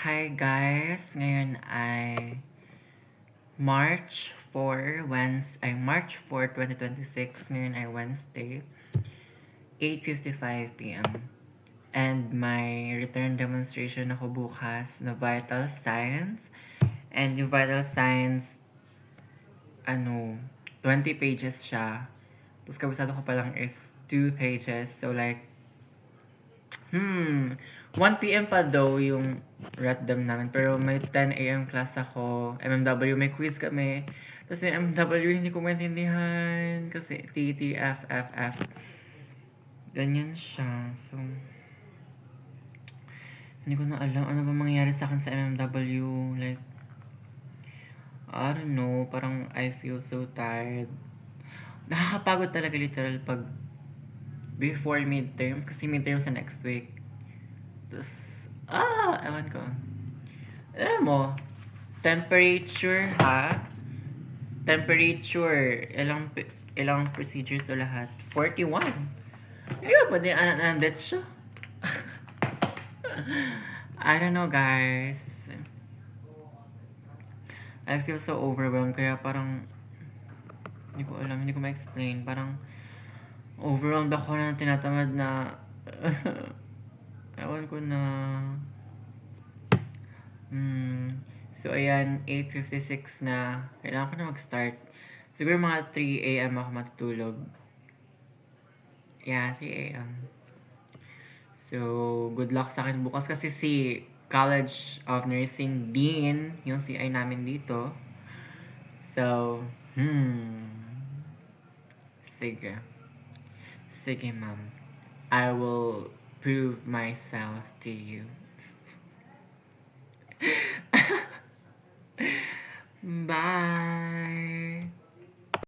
Hi guys! Ngayon ay March 4, 2026. Ngayon ay Wednesday, 8:55 p.m. And may return demonstration ako bukas na Vital Science. And yung Vital Science, 20 pages siya. Tapos kabisado ko pa lang is 2 pages. So like, 1 p.m. pa daw yung Ratdam namin. Pero may 10 a.m. class ako. MMW, may quiz kami. Tapos yung MMW, hindi ko maintindihan. Kasi TTFFF. Ganyan siya. So, hindi ko na alam ano ba mangyayari sa akin sa MMW. Like, I don't know. Parang I feel so tired. Nakakapagod talaga literal pag before midterms. Kasi midterms sa next week. Tapos, ewan ko. Alam mo, temperature ha? Temperature, ilang procedures to lahat? 41. Hindi ba pwede anak ng death siya? I don't know guys. I feel so overwhelmed kaya parang hindi ko alam, hindi ko ma-explain. Parang overwhelmed ako na tinatamad na ewan ko na. So, ayan, 8:56 na. Kailangan ko na mag-start. Siguro mga 3 a.m. ako matutulog. Yeah, 3 a.m. So, good luck sa akin bukas kasi si College of Nursing Dean, yung CI namin dito. So, sige. Sige, ma'am. I will prove myself to you.